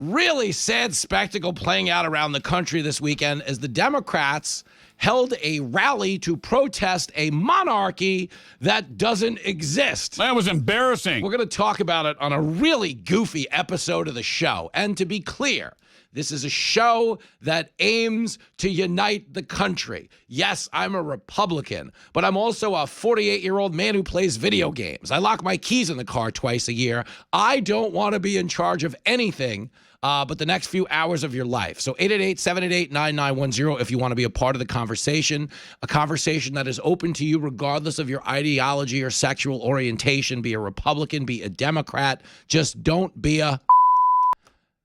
Really sad spectacle playing out around the country this weekend as the Democrats held a rally to protest a monarchy that doesn't exist. That was embarrassing. We're going to talk about it on a really goofy episode of the show. And to be clear, this is a show that aims to unite the country. Yes, I'm a Republican, but I'm also a 48-year-old man who plays video games. I lock my keys in the car twice a year. I don't want to be in charge of anything but the next few hours of your life. So 888-788-9910 if you want to be a part of the conversation, a conversation that is open to you regardless of your ideology or sexual orientation. Be a Republican, be a Democrat. Just don't be a...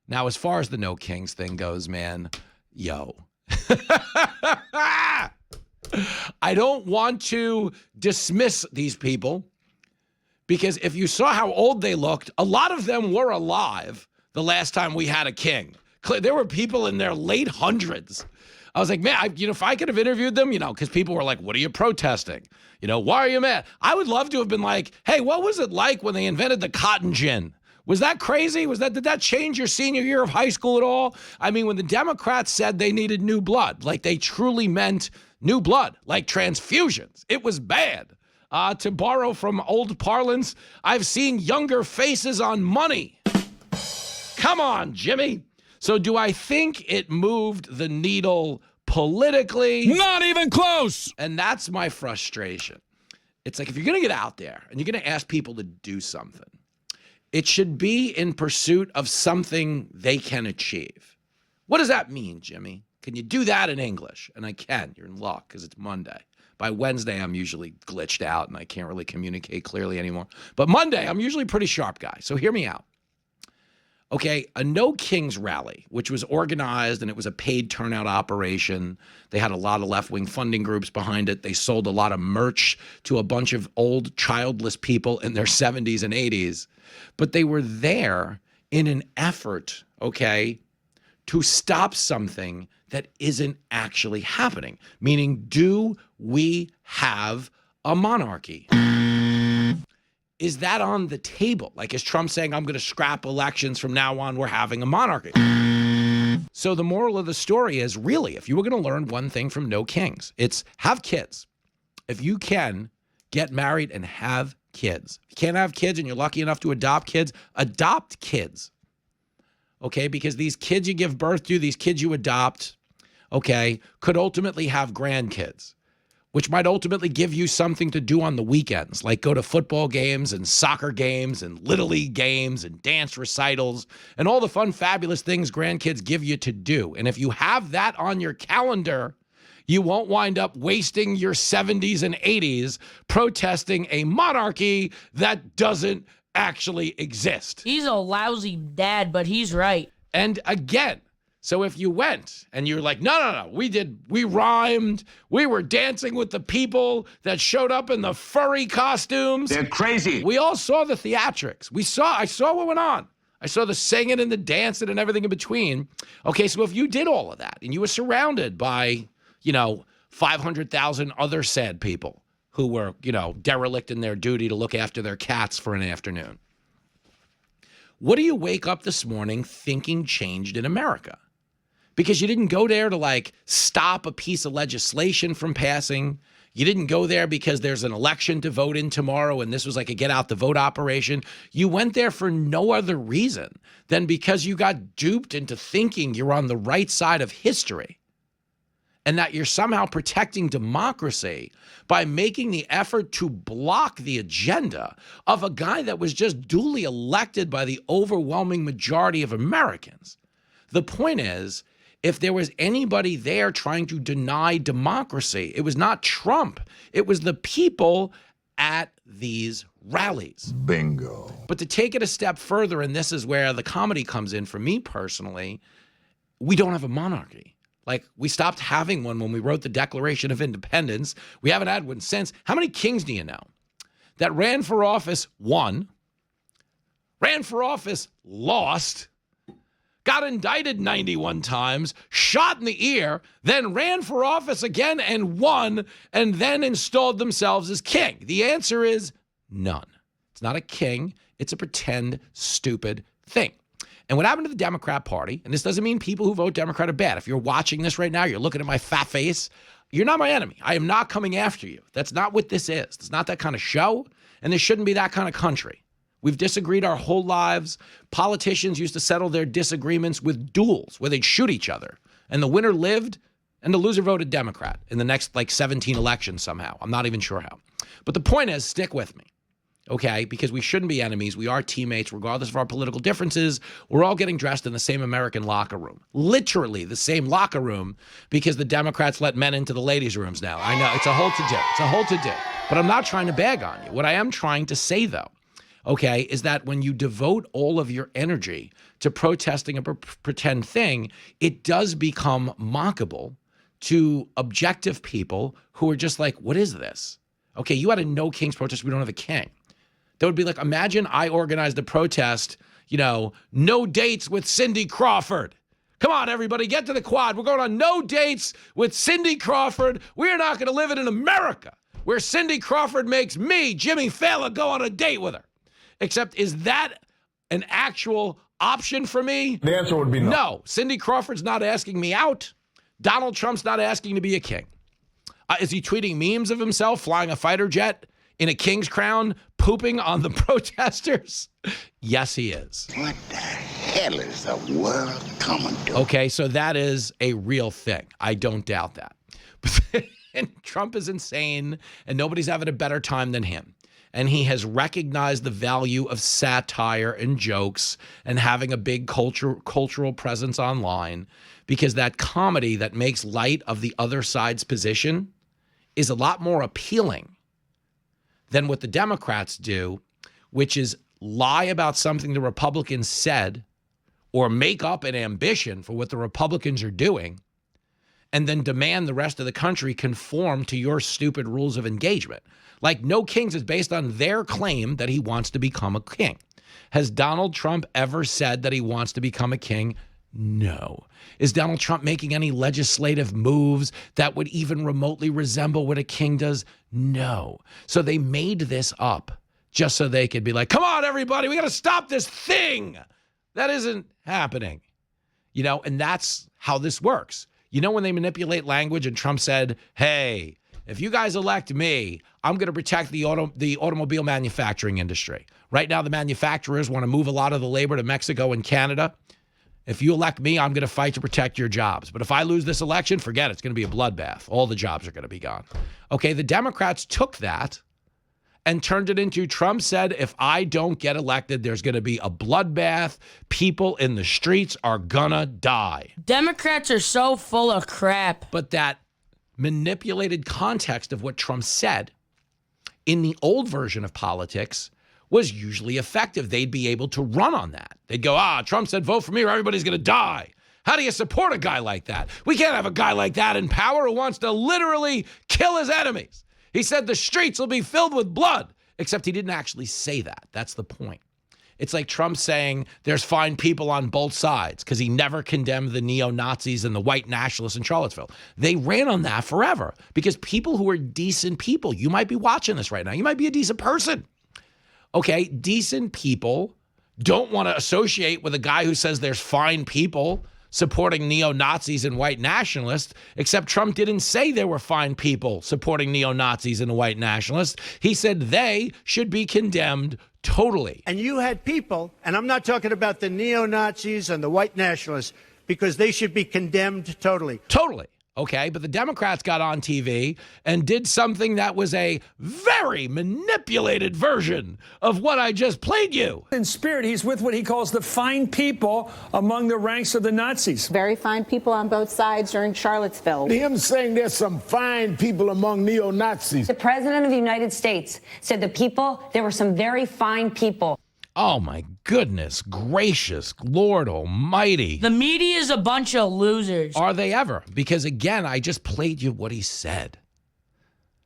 Now, as far as the No Kings thing goes, man, yo. I don't want to dismiss these people because if you saw how old they looked, a lot of them were alive the last time we had a king. There were people in their late hundreds. I was like, man, if I could have interviewed them, because people were like, what are you protesting? Why are you mad? I would love to have been like, hey, what was it like when they invented the cotton gin? Was that crazy? Did that change your senior year of high school at all? I mean, when the Democrats said they needed new blood, like they truly meant new blood, like transfusions, it was bad. To borrow from old parlance, I've seen younger faces on money. Come on, Jimmy. So do I think it moved the needle politically? Not even close. And that's my frustration. It's like if you're going to get out there and you're going to ask people to do something, it should be in pursuit of something they can achieve. What does that mean, Jimmy? Can you do that in English? And I can. You're in luck because it's Monday. By Wednesday, I'm usually glitched out and I can't really communicate clearly anymore. But Monday, I'm usually a pretty sharp guy. So hear me out. Okay, a No Kings rally, which was organized and it was a paid turnout operation. They had a lot of left-wing funding groups behind it. They sold a lot of merch to a bunch of old childless people in their 70s and 80s. But they were there in an effort, okay, to stop something that isn't actually happening. Meaning, do we have a monarchy? Is that on the table? Like, is Trump saying, I'm going to scrap elections from now on, we're having a monarchy? So the moral of the story is, really, if you were going to learn one thing from No Kings, it's have kids. If you can, get married and have kids. If you can't have kids and you're lucky enough to adopt kids, okay? Because these kids you give birth to, these kids you adopt, okay, could ultimately have grandkids, which might ultimately give you something to do on the weekends, like go to football games and soccer games and Little League games and dance recitals and all the fun, fabulous things grandkids give you to do. And if you have that on your calendar, you won't wind up wasting your 70s and 80s protesting a monarchy that doesn't actually exist. He's a lousy dad, but he's right. And again, so if you went and you're like, no, we rhymed, we were dancing with the people that showed up in the furry costumes. They're crazy. We all saw the theatrics. I saw what went on. I saw the singing and the dancing and everything in between. Okay, so if you did all of that and you were surrounded by 500,000 other sad people who were, derelict in their duty to look after their cats for an afternoon. What do you wake up this morning thinking changed in America? Because you didn't go there to stop a piece of legislation from passing. You didn't go there because there's an election to vote in tomorrow and this was like a get out the vote operation. You went there for no other reason than because you got duped into thinking you're on the right side of history and that you're somehow protecting democracy by making the effort to block the agenda of a guy that was just duly elected by the overwhelming majority of Americans. The point is, if there was anybody there trying to deny democracy, it was not Trump. It was the people at these rallies. Bingo. But to take it a step further, and this is where the comedy comes in for me personally, we don't have a monarchy. We stopped having one when we wrote the Declaration of Independence. We haven't had one since. How many kings do you know that ran for office, won, ran for office, lost, got indicted 91 times, shot in the ear, then ran for office again and won, and then installed themselves as king? The answer is none. It's not a king. It's a pretend, stupid thing. And what happened to the Democrat Party, and this doesn't mean people who vote Democrat are bad. If you're watching this right now, you're looking at my fat face, you're not my enemy. I am not coming after you. That's not what this is. It's not that kind of show, and this shouldn't be that kind of country. We've disagreed our whole lives. Politicians used to settle their disagreements with duels where they'd shoot each other, and the winner lived, and the loser voted Democrat in the next 17 elections somehow. I'm not even sure how. But the point is, stick with me. Okay, because we shouldn't be enemies. We are teammates, regardless of our political differences. We're all getting dressed in the same American locker room. Literally the same locker room, because the Democrats let men into the ladies' rooms now. I know, it's a whole to-do. It's a whole to-do. But I'm not trying to bag on you. What I am trying to say, though, okay, is that when you devote all of your energy to protesting a pretend thing, it does become mockable to objective people who are just like, what is this? Okay, you had a no kings protest. We don't have a king. That would be like, imagine I organized a protest, no dates with Cindy Crawford. Come on, everybody, get to the quad. We're going on no dates with Cindy Crawford. We're not going to live it in America where Cindy Crawford makes me, Jimmy Fallon, go on a date with her. Except, is that an actual option for me? The answer would be no. No, Cindy Crawford's not asking me out. Donald Trump's not asking to be a king. Is he tweeting memes of himself flying a fighter jet in a king's crown, pooping on the protesters? Yes, he is. What the hell is the world coming to? Okay, so that is a real thing. I don't doubt that. And Trump is insane, and nobody's having a better time than him. And he has recognized the value of satire and jokes and having a big cultural presence online, because that comedy that makes light of the other side's position is a lot more appealing than what the Democrats do, which is lie about something the Republicans said or make up an ambition for what the Republicans are doing and then demand the rest of the country conform to your stupid rules of engagement. Like, no kings is based on their claim that he wants to become a king. Has Donald Trump ever said that he wants to become a king? No. Is Donald Trump making any legislative moves that would even remotely resemble what a king does? No. So they made this up just so they could be like, come on, everybody, we got to stop this thing. That isn't happening. And that's how this works. When they manipulate language, and Trump said, hey, if you guys elect me, I'm going to protect the automobile manufacturing industry. Right now, the manufacturers want to move a lot of the labor to Mexico and Canada. If you elect me, I'm going to fight to protect your jobs. But if I lose this election, forget it. It's going to be a bloodbath. All the jobs are going to be gone. Okay, the Democrats took that and turned it into, Trump said, if I don't get elected, there's going to be a bloodbath. People in the streets are going to die. Democrats are so full of crap. But that manipulated context of what Trump said in the old version of politics was usually effective. They'd be able to run on that. They'd go, Trump said, vote for me or everybody's going to die. How do you support a guy like that? We can't have a guy like that in power who wants to literally kill his enemies. He said the streets will be filled with blood, except he didn't actually say that. That's the point. It's like Trump saying there's fine people on both sides because he never condemned the neo-Nazis and the white nationalists in Charlottesville. They ran on that forever because people who are decent people, you might be watching this right now, you might be a decent person. Okay, decent people don't want to associate with a guy who says there's fine people supporting neo-Nazis and white nationalists, except Trump didn't say there were fine people supporting neo-Nazis and white nationalists. He said they should be condemned totally. And you had people, and I'm not talking about the neo-Nazis and the white nationalists, because they should be condemned totally. Totally. Okay, but the Democrats got on TV and did something that was a very manipulated version of what I just played you. In spirit, he's with what he calls the fine people among the ranks of the Nazis. Very fine people on both sides during Charlottesville. Him saying there's some fine people among neo-Nazis. The president of the United States said there were some very fine people. Oh, my goodness gracious, Lord almighty. The media is a bunch of losers. Are they ever? Because, again, I just played you what he said.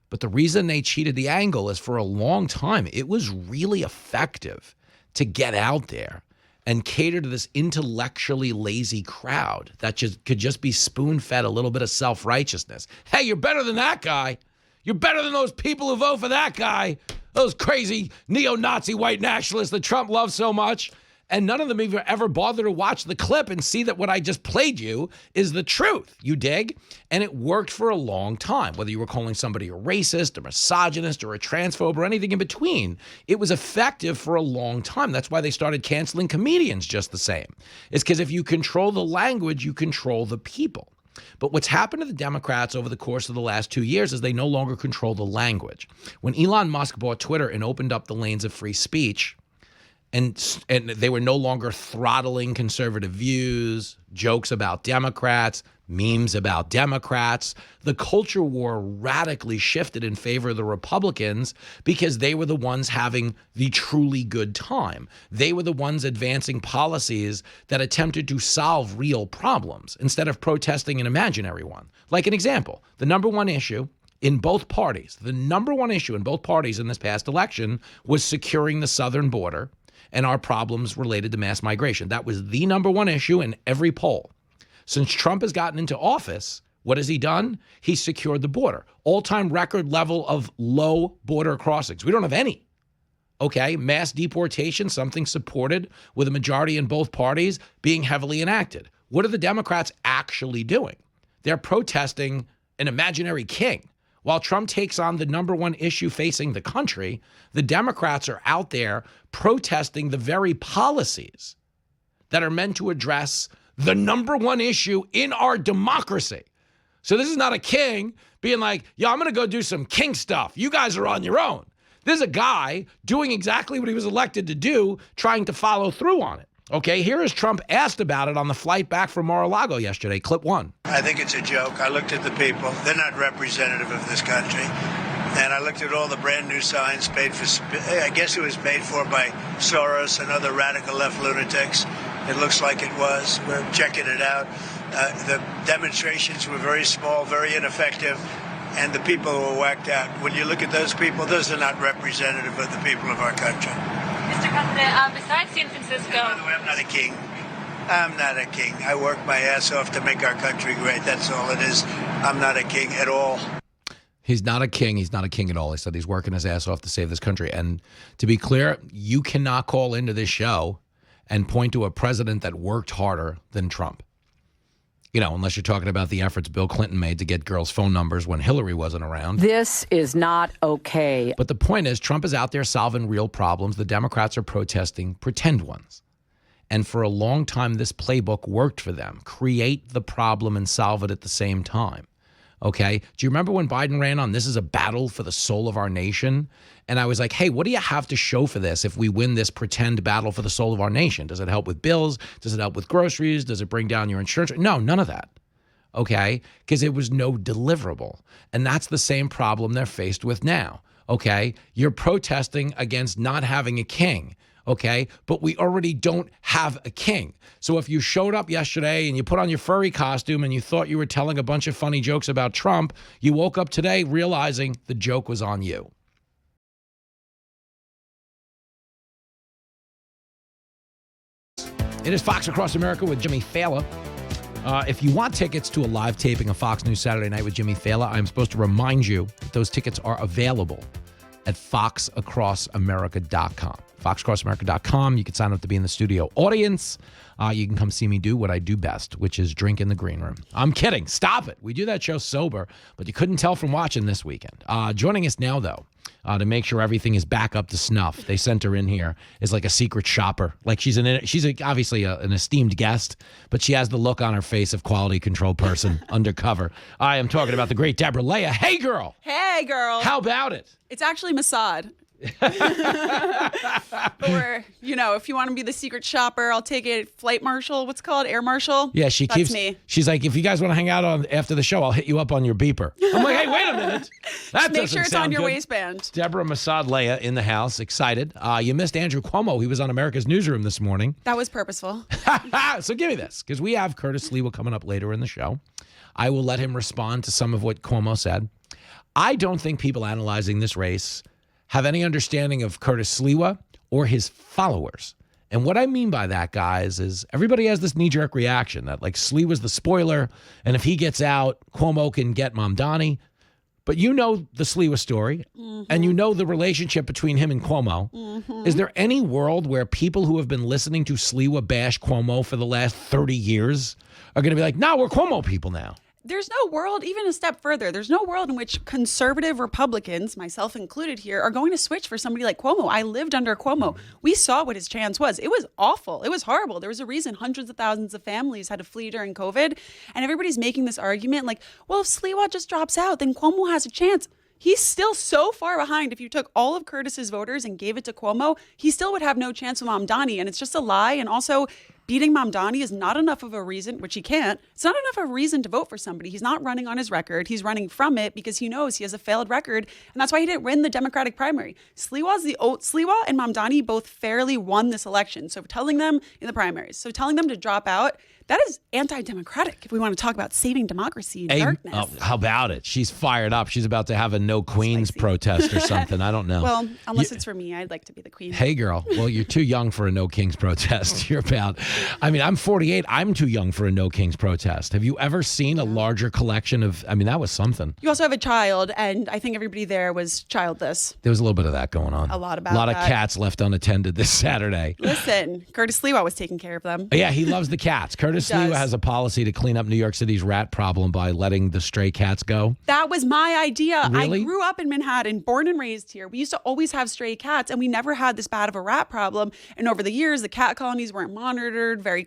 But the reason they cheated the angle is for a long time, it was really effective to get out there and cater to this intellectually lazy crowd that could just be spoon-fed a little bit of self-righteousness. Hey, you're better than that guy. You're better than those people who vote for that guy. Those crazy neo-Nazi white nationalists that Trump loves so much. And none of them even ever bother to watch the clip and see that what I just played you is the truth. You dig? And it worked for a long time. Whether you were calling somebody a racist, a misogynist, or a transphobe, or anything in between, it was effective for a long time. That's why they started canceling comedians just the same. It's because if you control the language, you control the people. But what's happened to the Democrats over the course of the last 2 years is they no longer control the language. When Elon Musk bought Twitter and opened up the lanes of free speech, and they were no longer throttling conservative views, jokes about Democrats, memes about Democrats, the culture war radically shifted in favor of the Republicans because they were the ones having the truly good time. They were the ones advancing policies that attempted to solve real problems instead of protesting an imaginary one. Like an example, the number one issue in both parties, in this past election was securing the southern border and our problems related to mass migration. That was the number one issue in every poll. Since Trump has gotten into office, what has he done? He secured the border. All-time record level of low border crossings. We don't have any. Okay, mass deportation, something supported with a majority in both parties, being heavily enacted. What are the Democrats actually doing? They're protesting an imaginary king. While Trump takes on the number one issue facing the country, the Democrats are out there protesting the very policies that are meant to address the number one issue in our democracy. So this is not a king being like, yeah, I'm going to go do some king stuff. You guys are on your own. This is a guy doing exactly what he was elected to do, trying to follow through on it. Okay, here is Trump asked about it on the flight back from Mar-a-Lago yesterday. Clip 1. I think it's a joke. I looked at the people. They're not representative of this country. And I looked at all the brand new signs paid for, I guess it was paid for by Soros and other radical left lunatics. It looks like it was. We're checking it out. The demonstrations were very small, very ineffective, and the people were whacked out. When you look at those people, those are not representative of the people of our country. Mr. President, besides San Francisco... By the way, I'm not a king. I'm not a king. I work my ass off to make our country great. That's all it is. I'm not a king at all. He's not a king. He's not a king at all. He said he's working his ass off to save this country. And to be clear, you cannot call into this show and point to a president that worked harder than Trump. You know, unless you're talking about the efforts Bill Clinton made to get girls' phone numbers when Hillary wasn't around. This is not okay. But the point is, Trump is out there solving real problems. The Democrats are protesting pretend ones. And for a long time, this playbook worked for them. Create the problem and solve it at the same time. Okay? Do you remember when Biden ran on, this is a battle for the soul of our nation? And I was like, hey, what do you have to show for this if we win this pretend battle for the soul of our nation? Does it help with bills? Does it help with groceries? Does it bring down your insurance? No, none of that. Okay? Because it was no deliverable. And that's the same problem they're faced with now. Okay? You're protesting against not having a king. Okay, but we already don't have a king. So if you showed up yesterday and you put on your furry costume and you thought you were telling a bunch of funny jokes about Trump, you woke up today realizing the joke was on you. It is Fox Across America with Jimmy Fallon. If you want tickets to a live taping of Fox News Saturday Night with Jimmy Fallon, I'm supposed to remind you that those tickets are available at foxacrossamerica.com. foxacrossamerica.com. You can sign up to be in the studio audience. You can come see me do what I do best, which is drink in the green room. I'm kidding. Stop it. We do that show sober, but you couldn't tell from watching this weekend. Joining us now, though, to make sure everything is back up to snuff. They sent her in here as like a secret shopper. Like she's obviously an esteemed guest, but she has the look on her face of quality control person undercover. I am talking about the great Deborah Leah. Hey, girl. Hey, girl. How about it? It's actually Mossad. Or, if you want to be the secret shopper, I'll take it. Flight marshal, what's it called? Air marshal? Yeah, That's me. She's like, if you guys want to hang out after the show, I'll hit you up on your beeper. I'm like, hey, wait a minute. That Make sure it's on your good. waistband. Deborah Mossad Leah in the house, excited. You missed Andrew Cuomo. He was on America's Newsroom this morning. That was purposeful. So give me this, because we have Curtis Sliwa coming up later in the show. I will let him respond to some of what Cuomo said. I don't think people analyzing this race have any understanding of Curtis Sliwa or his followers. And what I mean by that, guys, is everybody has this knee-jerk reaction that, like, Sliwa's the spoiler, and if he gets out, Cuomo can get Mamdani. But you know the Sliwa story, and you know the relationship between him and Cuomo. Is there any world where people who have been listening to Sliwa bash Cuomo for the last 30 years are going to be like, no, we're Cuomo people now? There's no world, even a step further, there's no world in which conservative Republicans, myself included here, are going to switch for somebody like Cuomo. I lived under Cuomo. We saw what his chance was. It was awful. It was horrible. There was a reason hundreds of thousands of families had to flee during COVID. And everybody's making this argument like, well, if Sliwa just drops out, then Cuomo has a chance. He's still so far behind. If you took all of Curtis's voters and gave it to Cuomo, he still would have no chance with Mamdani. And it's just a lie. And also, beating Mamdani is not enough of a reason, which he can't. It's not enough of a reason to vote for somebody. He's not running on his record. He's running from it because he knows he has a failed record. And that's why he didn't win the Democratic primary. Sliwa and Mamdani both fairly won this election. So telling them in the primaries, so telling them to drop out, that is anti-democratic if we want to talk about saving democracy in darkness. Oh, how about it? She's fired up. She's about to have a no queens protest or something. I don't know. Well, unless it's for me, I'd like to be the queen. Hey, girl. Well, you're too young for a no kings protest. You're about, I mean, I'm 48. I'm too young for a no kings protest. Have you ever seen a larger collection of, I mean, that was something. You also have a child, and I think everybody there was childless. There was a little bit of that going on. A lot about A lot of that. cats left unattended this Saturday. Listen, Curtis Sliwa was taking care of them. Yeah, he loves the cats. Curtis Sliwa has a policy to clean up New York City's rat problem by letting the stray cats go. That was my idea. Really? I grew up in Manhattan, born and raised here. We used to always have stray cats, and we never had this bad of a rat problem. And over the years, the cat colonies weren't monitored, very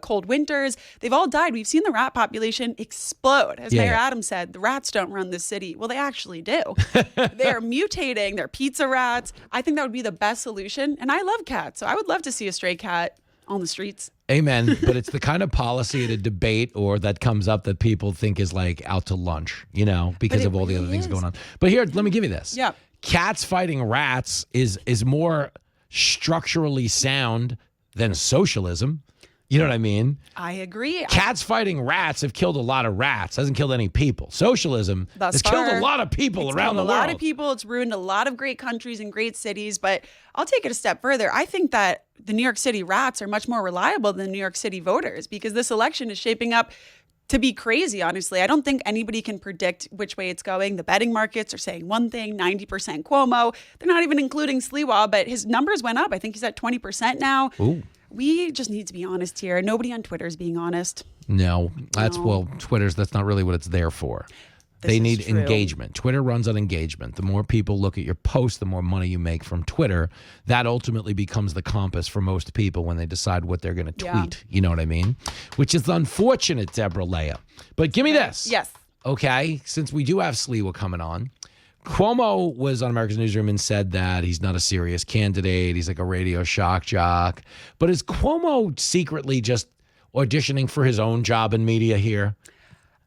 cold winters. They've all died. We've seen the rat population explode. As Mayor Adams said, the rats don't run the city. Well, they actually do. They're mutating. They're pizza rats. I think that would be the best solution. And I love cats, so I would love to see a stray cat on the streets. Amen. But it's the kind of policy at a debate or that comes up that people think is like out to lunch, you know, because of all the other things going on. But here, let me give you this. Yeah. Cats fighting rats is more structurally sound than socialism. You know what I mean? I agree. Cats fighting rats have killed a lot of rats. Hasn't killed any people. Socialism has killed a lot of people around the world. A lot of people. It's ruined a lot of great countries and great cities. But I'll take it a step further. I think that the New York City rats are much more reliable than New York City voters because this election is shaping up to be crazy, honestly. I don't think anybody can predict which way it's going. The betting markets are saying one thing, 90% Cuomo. They're not even including Sliwa, but his numbers went up. I think he's at 20% now. Ooh. We just need to be honest here. Nobody on Twitter is being honest. No, well, that's not really what it's there for. They need engagement. Twitter runs on engagement. The more people look at your post, the more money you make from Twitter. That ultimately becomes the compass for most people when they decide what they're going to tweet. You know what I mean? Which is unfortunate, Deborah Leah. But give me this. Yes. Okay, since we do have Sliwa coming on. Cuomo was on America's Newsroom and said that he's not a serious candidate. He's like a radio shock jock. But is Cuomo secretly just auditioning for his own job in media here?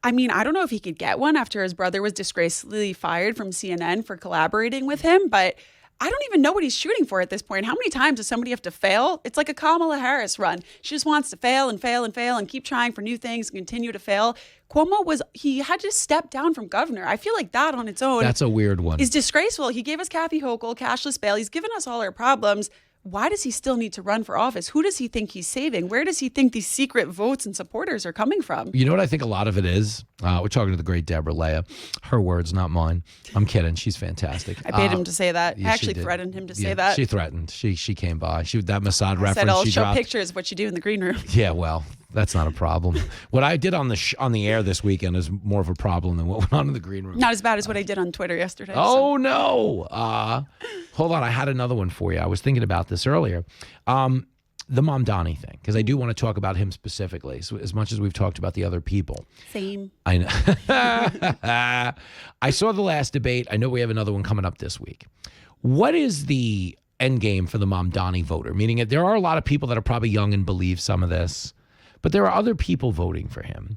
I mean, I don't know if he could get one after his brother was disgracefully fired from CNN for collaborating with him, but I don't even know what he's shooting for at this point. How many times does somebody have to fail? It's like a Kamala Harris run. She just wants to fail and fail and fail and keep trying for new things and continue to fail. Cuomo he had to step down from governor. I feel like that on its own. That's a weird one. Is disgraceful. He gave us Kathy Hochul, cashless bail. He's given us all our problems. Why does he still need to run for office? Who does he think he's saving? Where does he think these secret votes and supporters are coming from? You know what I think a lot of it is? We're talking to the great Deborah Leah. Her words, not mine. I'm kidding. She's fantastic. I paid him to say that. Yeah, I actually she did. threatened him to say that. She threatened. She came by. That Mossad reference said, I'll she show dropped. pictures of what you do in the green room. Yeah, well, that's not a problem. What I did on the air this weekend is more of a problem than what went on in the green room. Not as bad as what I did on Twitter yesterday. Oh, no. Hold on. I had another one for you. I was thinking about this earlier. The Mamdani thing, because I do want to talk about him specifically, so as much as we've talked about the other people. Same. I know. I saw the last debate. I know we have another one coming up this week. What is the end game for the Mamdani voter? Meaning there are a lot of people that are probably young and believe some of this, but there are other people voting for him.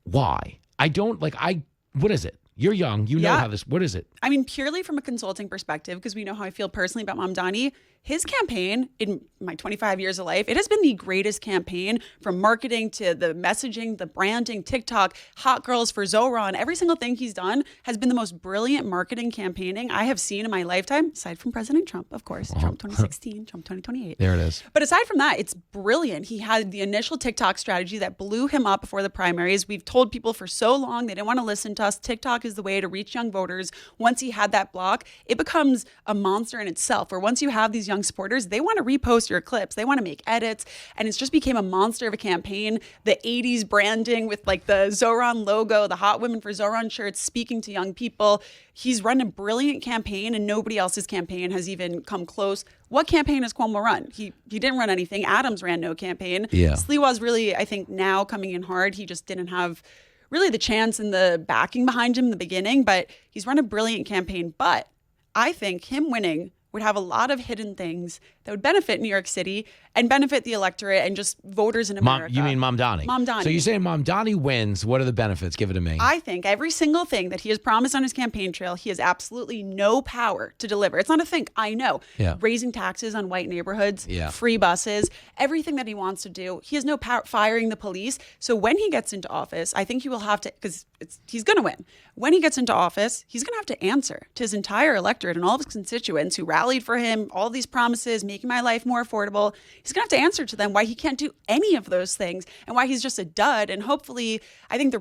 Why? What is it? You're young. You know how this, what is it? I mean, purely from a consulting perspective, because we know how I feel personally about Mamdani, his campaign, in my 25 years of life, it has been the greatest campaign, from marketing to the messaging, the branding, TikTok, Hot Girls for Zoran. Every single thing he's done has been the most brilliant marketing campaigning I have seen in my lifetime, aside from President Trump, of course. Trump 2016, Trump 2028. There it is. But aside from that, it's brilliant. He had the initial TikTok strategy that blew him up before the primaries. We've told people for so long they didn't want to listen to us. TikTok is the way to reach young voters. Once he had that block, it becomes a monster in itself, where once you have these young supporters, they want to repost your clips. They want to make edits. And it's just became a monster of a campaign. The 80s branding with like the Zoran logo, the Hot Women for Zoran shirts, speaking to young people. He's run a brilliant campaign, and nobody else's campaign has even come close. What campaign has Cuomo run? He didn't run anything. Adams ran no campaign. Yeah. Sliwa's really, I think, now coming in hard. He just didn't have really the chance and the backing behind him in the beginning, but he's run a brilliant campaign. But I think him winning would have a lot of hidden things that would benefit New York City and benefit the electorate and just voters in America. You mean Mamdani? Mamdani. So you're saying Mamdani wins. What are the benefits? Give it to me. I think every single thing that he has promised on his campaign trail, he has absolutely no power to deliver. It's not a thing. I know. Yeah. Raising taxes on white neighborhoods, Yeah. free buses, everything that he wants to do. He has no power firing the police. So when he gets into office, I think he will have to, because he's going to win. When he gets into office, he's going to have to answer to his entire electorate and all of his constituents who rallied for him, all these promises, making my life more affordable. He's going to have to answer to them why he can't do any of those things and why he's just a dud. And hopefully, I think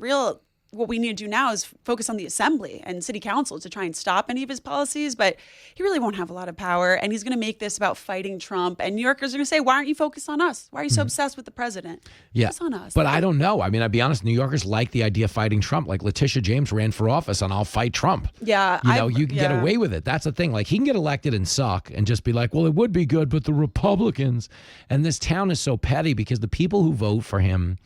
what we need to do now is focus on the assembly and city council to try and stop any of his policies, but he really won't have a lot of power, and he's going to make this about fighting Trump, and New Yorkers are going to say, why aren't you focused on us? Why are you so obsessed with the president? Yeah. Focus on us. But I don't know. I mean, I'll be honest, New Yorkers like the idea of fighting Trump. Like Letitia James ran for office on I'll fight Trump. Yeah. You can get away with it. That's the thing. Like, he can get elected and suck and just be like, well, it would be good, but the Republicans. And this town is so petty because the people who vote for him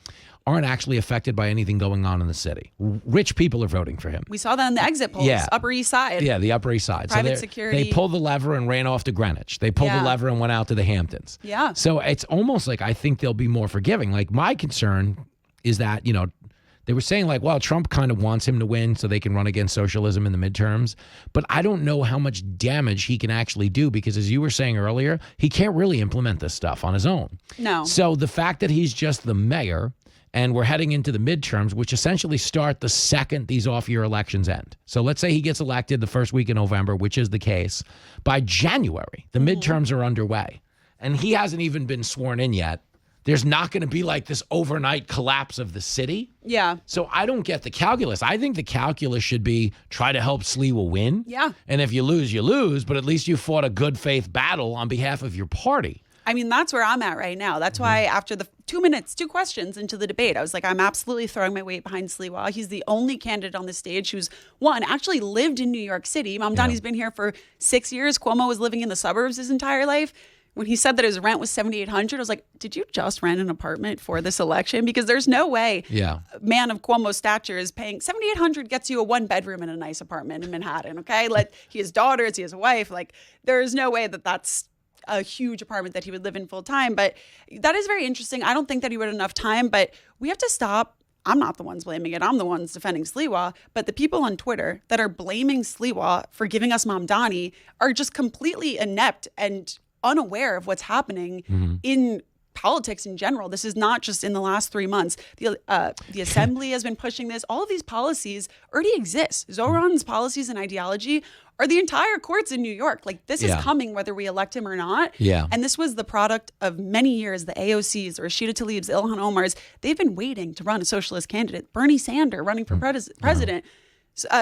aren't actually affected by anything going on in the city. Rich people are voting for him. We saw that in the exit polls, Yeah. Upper East Side. Yeah, the Upper East Side. Private so security. They pulled the lever and ran off to Greenwich. They pulled the lever and went out to the Hamptons. Yeah. So it's almost like I think they'll be more forgiving. Like, my concern is that, they were saying like, well, Trump kind of wants him to win so they can run against socialism in the midterms. But I don't know how much damage he can actually do because, as you were saying earlier, he can't really implement this stuff on his own. No. So the fact that he's just the mayor, and we're heading into the midterms, which essentially start the second these off-year elections end. So let's say he gets elected the first week in November, which is the case. By January, the midterms are underway. And he hasn't even been sworn in yet. There's not going to be like this overnight collapse of the city. Yeah. So I don't get the calculus. I think the calculus should be try to help Sliwa win. Yeah. And if you lose, but at least you fought a good faith battle on behalf of your party. I mean, that's where I'm at right now. That's why after the 2 questions into the debate, I was like, I'm absolutely throwing my weight behind Sliwa. He's the only candidate on the stage who's, one, actually lived in New York City. Mamdani's been here for 6 years. Cuomo was living in the suburbs his entire life. When he said that his rent was $7,800, I was like, did you just rent an apartment for this election? Because there's no way a man of Cuomo's stature is paying $7,800 gets you a 1-bedroom in a nice apartment in Manhattan, okay? He has daughters, he has a wife. Like, there is no way that that's a huge apartment that he would live in full time. But that is very interesting. I don't think that he would have enough time, but we have to stop. I'm not the ones blaming it. I'm the ones defending Sliwa. But the people on Twitter that are blaming Sliwa for giving us Mamdani are just completely inept and unaware of what's happening in politics in general. This is not just in the last 3 months. The assembly has been pushing this. All of these policies already exist. Zoran's policies and ideology are the entire courts in New York. Like, this is coming whether we elect him or not. Yeah. And this was the product of many years. The AOCs, the Rashida Tlaibs, the Ilhan Omars, they've been waiting to run a socialist candidate. Bernie Sanders running for president.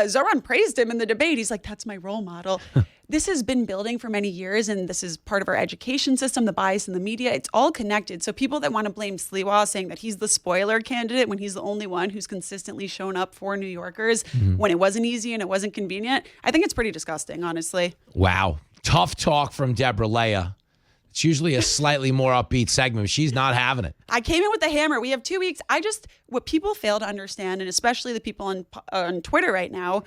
Zoran praised him in the debate. He's like, that's my role model. This has been building for many years, and this is part of our education system, the bias in the media. It's all connected. So people that want to blame Sliwa, saying that he's the spoiler candidate when he's the only one who's consistently shown up for New Yorkers when it wasn't easy and it wasn't convenient, I think it's pretty disgusting, honestly. Wow. Tough talk from Deborah Leah. It's usually a slightly more upbeat segment. She's not having it. I came in with the hammer. We have 2 weeks. What people fail to understand, and especially the people on Twitter right now,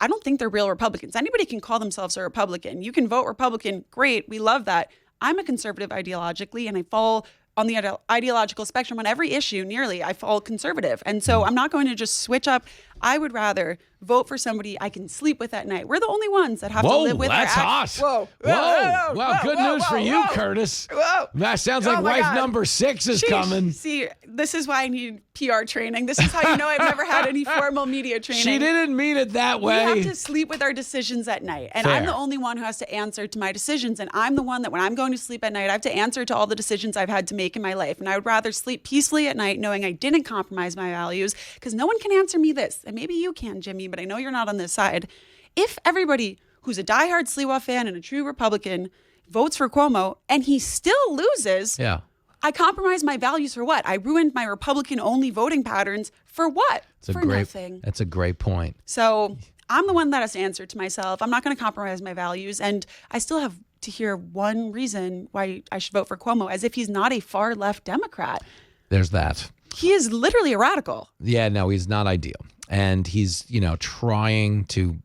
I don't think they're real Republicans. Anybody can call themselves a Republican. You can vote Republican. Great. We love that. I'm a conservative ideologically, and I fall on the ideological spectrum on every issue nearly. I fall conservative. And so I'm not going to just switch up I would rather vote for somebody I can sleep with at night. We're the only ones that have to live with that's hot. Whoa. Well, good news for you, Curtis. Whoa. That sounds like Oh, my wife God. number 6 is Sheesh. coming. See, this is why I need PR training. This is how you know I've never had any formal media training. She didn't mean it that We way. have to sleep with our decisions at night. And Fair. I'm the only one who has to answer to my decisions. And I'm the one that when I'm going to sleep at night, I have to answer to all the decisions I've had to make in my life. And I would rather sleep peacefully at night knowing I didn't compromise my values, because no one can answer me this. And maybe you can, Jimmy, but I know you're not on this side. If everybody who's a diehard Sliwa fan and a true Republican votes for Cuomo and he still loses, Yeah. I compromise my values for what? I ruined my Republican-only voting patterns for what? For nothing. That's a great point. So I'm the one that has to answer to myself. I'm not going to compromise my values. And I still have to hear one reason why I should vote for Cuomo, as if he's not a far left Democrat. There's that. He is literally a radical. Yeah, no, he's not ideal. And he's, trying to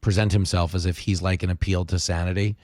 present himself as if he's like an appeal to sanity,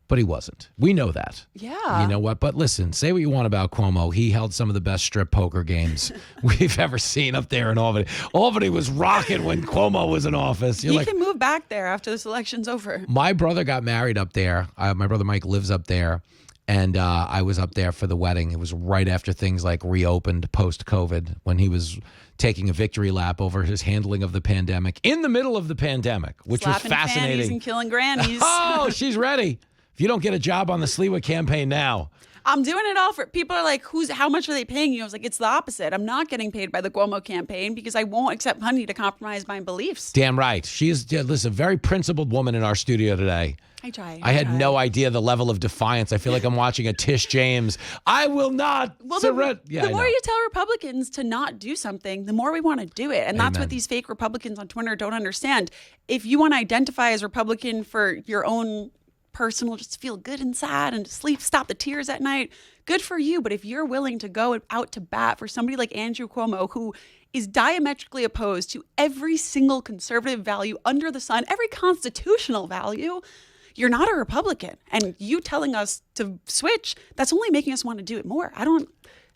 but he wasn't. We know that. Yeah. You know what? But listen, say what you want about Cuomo. He held some of the best strip poker games we've ever seen up there in Albany. Albany was rocking when Cuomo was in office. You're He like, can move back there after this election's over. my brother got married up there. My brother Mike lives up there. And I was up there for the wedding. It was right after things like reopened post-COVID, when he was taking a victory lap over his handling of the pandemic in the middle of the pandemic, which Slapping was fascinating. fannies and killing grannies. Oh, she's ready. If you don't get a job on the Sliwa campaign now. I'm doing it all for people are like, how much are they paying you? I was like, it's the opposite. I'm not getting paid by the Cuomo campaign because I won't accept money to compromise my beliefs. Damn right. She is, listen, a very principled woman in our studio today. I try. I had no idea the level of defiance. I feel like I'm watching a Tish James. I will not surrender. The more you tell Republicans to not do something, the more we want to do it. And that's Amen. what these fake Republicans on Twitter don't understand. If you want to identify as Republican for your own personal, just feel good and sad and stop the tears at night, good for you. But if you're willing to go out to bat for somebody like Andrew Cuomo, who is diametrically opposed to every single conservative value under the sun, every constitutional value, you're not a Republican. And you telling us to switch, that's only making us want to do it more.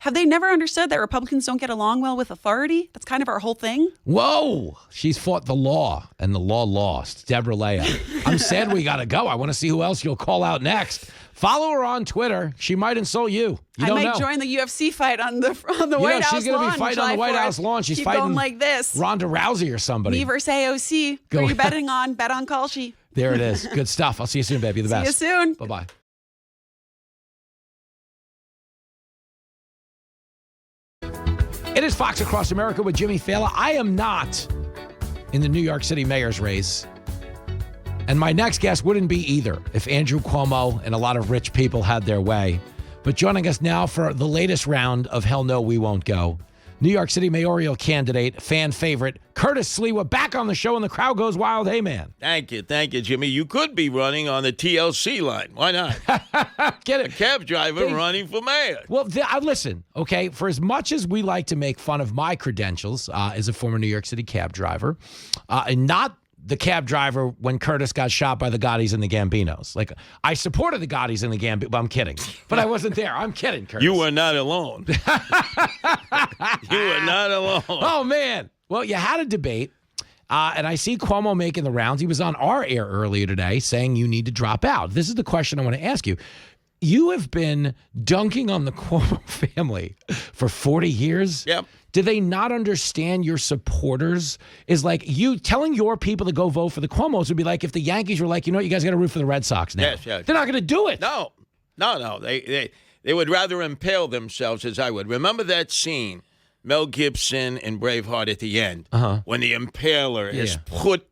Have they never understood that Republicans don't get along well with authority? That's kind of our whole thing. Whoa. She's fought the law, and the law lost. Deborah Leah. I'm sad we got to go. I want to see who else you'll call out next. Follow her on Twitter. She might insult you. I might join the UFC fight on the White House lawn. She's going to be fighting on the White House lawn. She's Keep fighting going like this. Ronda Rousey or somebody. Me versus AOC. Who are you betting on? Bet on Kalshi. There it is. Good stuff. I'll see you soon, baby. The best. See you soon. Bye-bye. It is Fox Across America with Jimmy Fallon. I am not in the New York City mayor's race. And my next guest wouldn't be either if Andrew Cuomo and a lot of rich people had their way. But joining us now for the latest round of Hell No, We Won't Go, New York City mayoral candidate, fan favorite, Curtis Sliwa, back on the show, and the crowd goes wild. Hey, man. Thank you, Jimmy. You could be running on the TLC line. Why not? Get it? A cab driver running for mayor. Well, listen, okay, for as much as we like to make fun of my credentials as a former New York City cab driver, and not the cab driver when Curtis got shot by the Gottis and the Gambinos. Like, I supported the Gottis and the Gambinos. I'm kidding. But I wasn't there. I'm kidding, Curtis. You were not alone. You were not alone. Oh, man. Well, you had a debate, and I see Cuomo making the rounds. He was on our air earlier today saying you need to drop out. This is the question I want to ask you. You have been dunking on the Cuomo family for 40 years. Yep. Do they not understand your supporters? Is like you telling your people to go vote for the Cuomos would be like if the Yankees were like, you know what, you guys got to root for the Red Sox now. Yes, yes. They're not going to do it. No. They would rather impale themselves as I would. Remember that scene, Mel Gibson in Braveheart at the end, when the impaler is put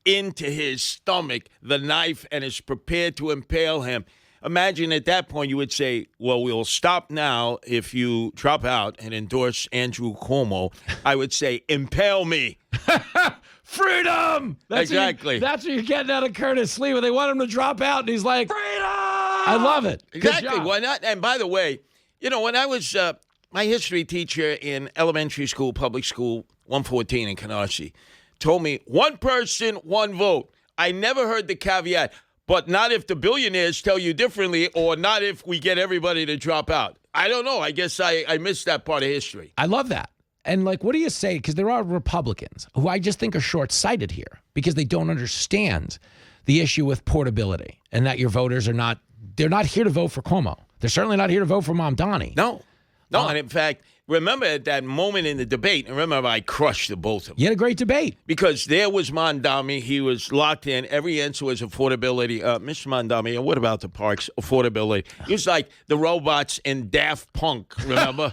into his stomach the knife and is prepared to impale him. Imagine at that point you would say, well, we'll stop now if you drop out and endorse Andrew Cuomo. I would say, impale me. Freedom! Exactly. That's what you're getting out of Curtis Sliwa. They want him to drop out, and he's like, freedom! I love it. Exactly. Why not? And by the way, when I was my history teacher in elementary school, public school, 114 in Canarsie, told me, one person, one vote. I never heard the caveat. But not if the billionaires tell you differently, or not if we get everybody to drop out. I don't know. I guess I missed that part of history. I love that. And like, what do you say? Because there are Republicans who I just think are short-sighted here because they don't understand the issue with portability and that your voters are not, they're not here to vote for Cuomo. They're certainly not here to vote for Mamdani. No. And in fact, remember at that moment in the debate, and remember I crushed the both of them. You had a great debate. Because there was Mamdani. He was locked in. Every answer was affordability. Mr. Mamdani, what about the parks? Affordability. He was like the robots in Daft Punk, remember?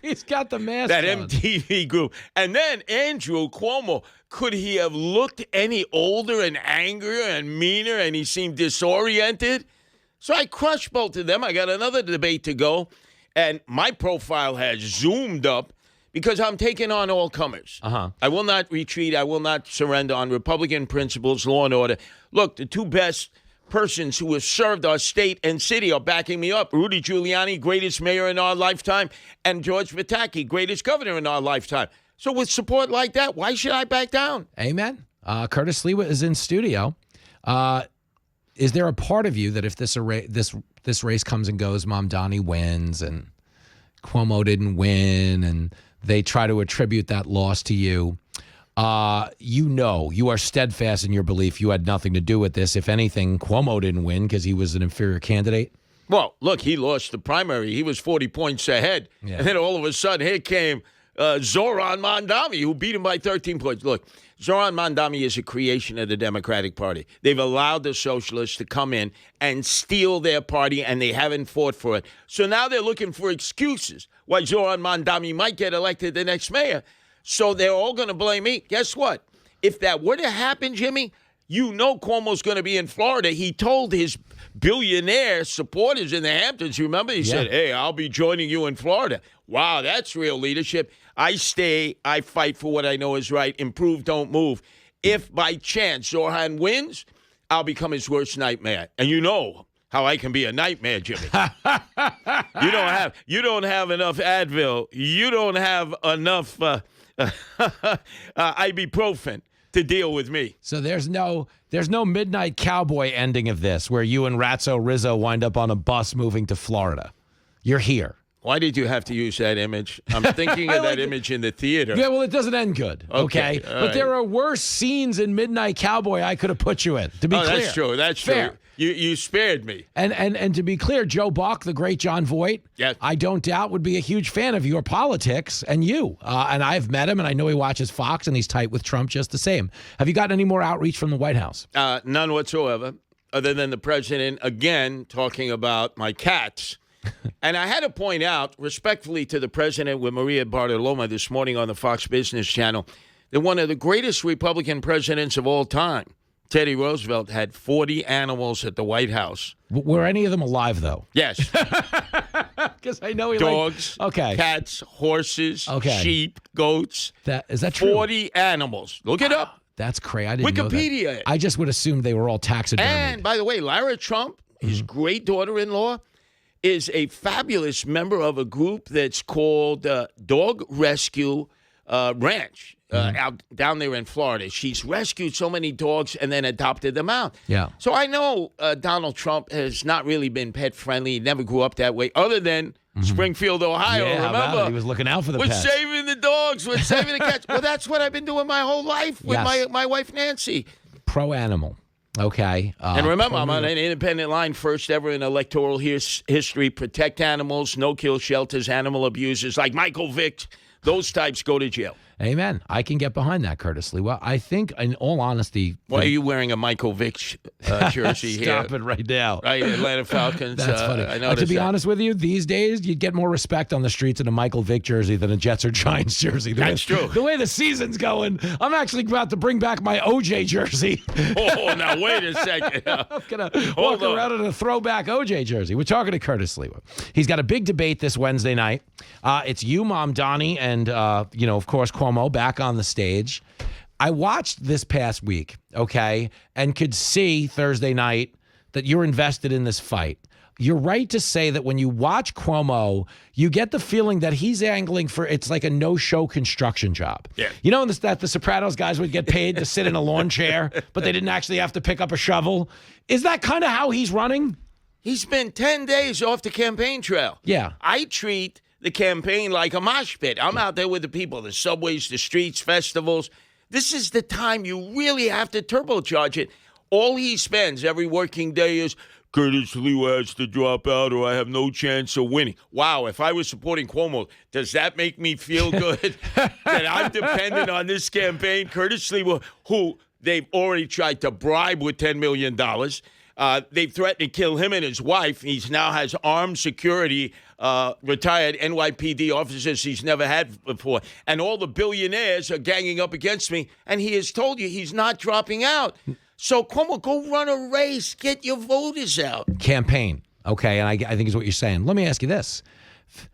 He's got the mask that on. MTV group. And then Andrew Cuomo, could he have looked any older and angrier and meaner, and he seemed disoriented? So I crushed both of them. I got another debate to go. And my profile has zoomed up because I'm taking on all comers. I will not retreat. I will not surrender on Republican principles, law and order. Look, the two best persons who have served our state and city are backing me up. Rudy Giuliani, greatest mayor in our lifetime, and George Pataki, greatest governor in our lifetime. So with support like that, why should I back down? Amen. Curtis Lewa is in studio. Is there a part of you that if this race comes and goes, Mamdani wins and Cuomo didn't win, and they try to attribute that loss to you, you are steadfast in your belief you had nothing to do with this. If anything, Cuomo didn't win because he was an inferior candidate? Well, look, he lost the primary. He was 40 points ahead. Yeah. And then all of a sudden, here came Zoran Mamdani, who beat him by 13 points. Look, Zoran Mamdani is a creation of the Democratic Party. They've allowed the socialists to come in and steal their party, and they haven't fought for it. So now they're looking for excuses why Zoran Mamdani might get elected the next mayor. So they're all going to blame me. Guess what? If that were to happen, Jimmy, you know Cuomo's going to be in Florida. He told his billionaire supporters in the Hamptons, remember? He said, hey, I'll be joining you in Florida. Wow, that's real leadership. I stay, I fight for what I know is right. Improve, don't move. If by chance Zoran wins, I'll become his worst nightmare. And you know how I can be a nightmare, Jimmy. You don't have enough Advil. You don't have enough ibuprofen to deal with me. So there's no midnight cowboy ending of this where you and Ratso Rizzo wind up on a bus moving to Florida. You're here. Why did you have to use that image? I'm thinking of that image in the theater. Yeah, well, it doesn't end good, okay? But there are worse scenes in Midnight Cowboy I could have put you in, to be clear. That's true. That's fair. True. You spared me. And to be clear, Joe Bach, the great John Voight, I don't doubt would be a huge fan of your politics and you. And I've met him, and I know he watches Fox, and he's tight with Trump just the same. Have you gotten any more outreach from the White House? None whatsoever, other than the president, again, talking about my cats. And I had to point out, respectfully to the president with Maria Bartiromo this morning on the Fox Business Channel, that one of the greatest Republican presidents of all time, Teddy Roosevelt, had 40 animals at the White House. Were any of them alive, though? Yes. Because I know he dogs, cats, horses, sheep, goats. Is that true? 40 animals. Look it up. That's crazy. I didn't know Wikipedia. That. I just would assume they were all taxidermied. And, by the way, Lara Trump, his great daughter-in-law, is a fabulous member of a group that's called Dog Rescue Ranch out down there in Florida. She's rescued so many dogs and then adopted them out. Yeah. So I know Donald Trump has not really been pet-friendly. He never grew up that way, other than Springfield, Ohio. Yeah, remember? He was looking out for the we're pets. saving the dogs. We're saving the cats. Well, that's what I've been doing my whole life with my wife, Nancy. Pro-animal. Okay. And remember, I'm on an independent line, first ever in electoral history. Protect animals, no-kill shelters, animal abusers like Michael Vick. Those types go to jail. Amen. I can get behind that, Curtis Lee. Well, I think, in all honesty... Why are you wearing a Michael Vick jersey here? Stop it right now. Right, Atlanta Falcons. That's funny. I noticed to be honest with you, these days, you'd get more respect on the streets in a Michael Vick jersey than a Jets or Giants jersey. That's true. The way the season's going, I'm actually about to bring back my OJ jersey. Oh, now wait a second. I'm going to walk around in a throwback OJ jersey. We're talking to Curtis Lee. He's got a big debate this Wednesday night. It's you, Mamdani, and, of course, Cuomo back on the stage. I watched this past week, okay, and could see Thursday night that you're invested in this fight. You're right to say that when you watch Cuomo, you get the feeling that he's angling for, it's like a no-show construction job. Yeah. You know that the Sopranos guys would get paid to sit in a lawn chair, but they didn't actually have to pick up a shovel? Is that kind of how he's running? He's been 10 days off the campaign trail. Yeah. I treat the campaign like a mosh pit. I'm out there with the people, the subways, the streets, festivals. This is the time you really have to turbocharge it. All he spends every working day is, Curtis Sliwa has to drop out or I have no chance of winning. Wow, if I was supporting Cuomo, does that make me feel good that I'm dependent on this campaign? Curtis Sliwa, who they've already tried to bribe with $10 million. They've threatened to kill him and his wife. He now has armed security, retired NYPD officers he's never had before. And all the billionaires are ganging up against me. And he has told you he's not dropping out. So, Cuomo, go run a race. Get your voters out. Campaign. Okay, and I think is what you're saying. Let me ask you this.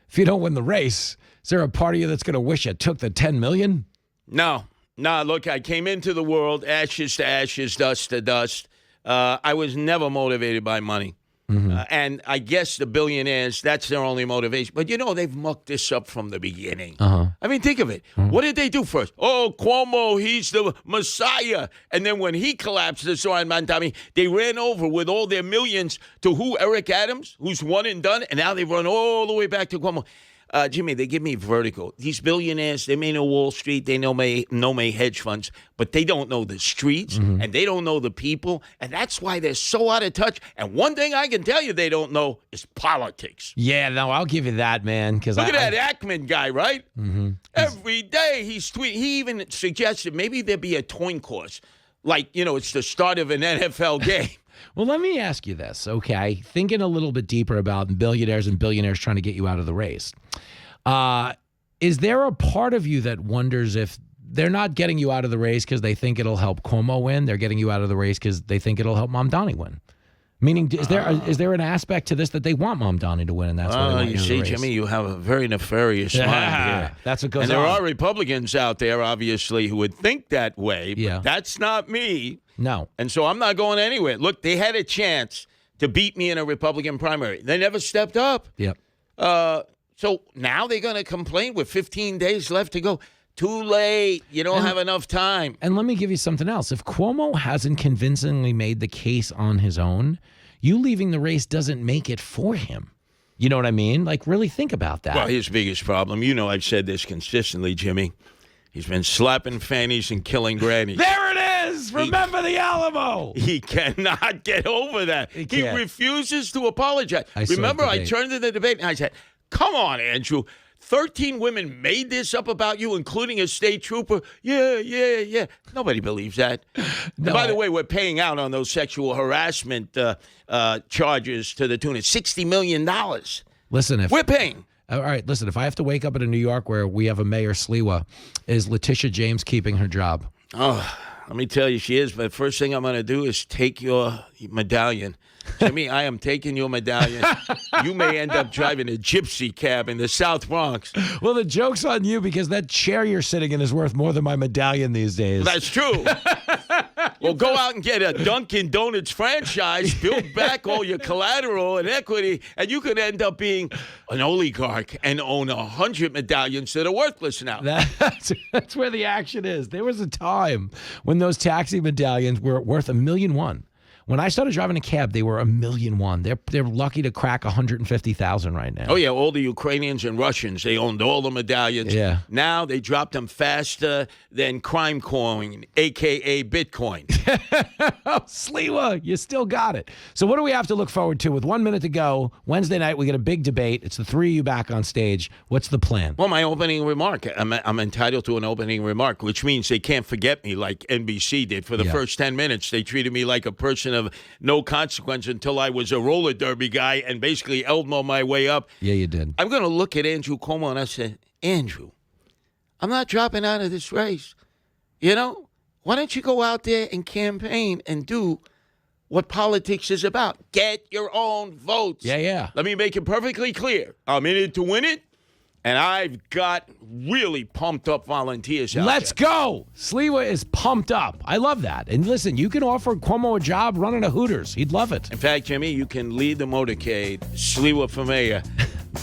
If you don't win the race, is there a part of you that's going to wish you took the $10 million? No. Look, I came into the world ashes to ashes, dust to dust. I was never motivated by money. And I guess the billionaires, that's their only motivation. But, they've mucked this up from the beginning. I mean, think of it. What did they do first? Oh, Cuomo, he's the Messiah. And then when he collapsed the Soren Montami, they ran over with all their millions to who? Eric Adams, who's one and done. And now they run all the way back to Cuomo. Jimmy, they give me vertigo. These billionaires, they may know Wall Street, they know may hedge funds, but they don't know the streets, and they don't know the people, and that's why they're so out of touch. And one thing I can tell you they don't know is politics. Yeah, no, I'll give you that, man. Look at that Ackman guy, right? Every day he's tweeting. He even suggested maybe there be a coin course, like, it's the start of an NFL game. Well, let me ask you this, okay? Thinking a little bit deeper about billionaires and billionaires trying to get you out of the race. Is there a part of you that wonders if they're not getting you out of the race because they think it'll help Cuomo win? They're getting you out of the race because they think it'll help Mamdani win? Meaning, is there an aspect to this that they want Mamdani to win, and that's why they want you to see, the race? Jimmy, you have a very nefarious mind here. That's what goes on. And there are Republicans out there, obviously, who would think that way, but that's not me. No. And so I'm not going anywhere. Look, they had a chance to beat me in a Republican primary. They never stepped up. Yep. So now they're going to complain with 15 days left to go. Too late. You don't have enough time. And let me give you something else. If Cuomo hasn't convincingly made the case on his own, you leaving the race doesn't make it for him. You know what I mean? Like, really think about that. Well, his biggest problem, I've said this consistently, Jimmy. He's been slapping fannies and killing grannies. There it is! Remember the Alamo! He cannot get over that. He refuses to apologize. Remember, I turned to the debate and I said, come on, Andrew. 13 women made this up about you, including a state trooper. Yeah. Nobody believes that. No, by the way, we're paying out on those sexual harassment charges to the tune of $60 million. Listen, we're paying. All right, listen, if I have to wake up in New York where we have a Mayor Sliwa, is Letitia James keeping her job? Oh, let me tell you, she is. But first thing I'm going to do is take your medallion. Jimmy, I am taking your medallion. You may end up driving a gypsy cab in the South Bronx. Well, the joke's on you because that chair you're sitting in is worth more than my medallion these days. That's true. Well, go out and get a Dunkin' Donuts franchise, build back all your collateral and equity, and you could end up being an oligarch and own 100 medallions that are worthless now. That's where the action is. There was a time when those taxi medallions were worth $1.1 million. When I started driving a cab, they were $1.1 million. They're lucky to crack 150,000 right now. Oh yeah, all the Ukrainians and Russians, they owned all the medallions. Yeah. Now they dropped them faster than crime coin, aka Bitcoin. Sliwa, you still got it. So what do we have to look forward to with 1 minute to go? Wednesday night we get a big debate. It's the three of you back on stage. What's the plan? Well, my opening remark. I'm entitled to an opening remark, which means they can't forget me like NBC did. For the first 10 minutes, they treated me like a person of no consequence until I was a roller derby guy and basically elbowed my way up. Yeah, you did. I'm going to look at Andrew Cuomo and I said, Andrew, I'm not dropping out of this race. Why don't you go out there and campaign and do what politics is about? Get your own votes. Yeah. Let me make it perfectly clear. I'm in it to win it. And I've got really pumped up volunteers out Let's there. go. Sliwa is pumped up. I love that. And listen, you can offer Cuomo a job running a Hooters. He'd love it. In fact, Jimmy, you can lead the motorcade, Sliwa for mayor,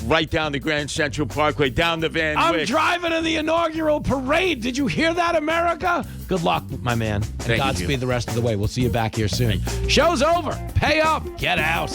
right down the Grand Central Parkway, down the Van Wyck. I'm driving in the inaugural parade. Did you hear that, America? Good luck, my man. And Thank you. Godspeed the rest of the way. We'll see you back here soon. Show's over. Pay up. Get out.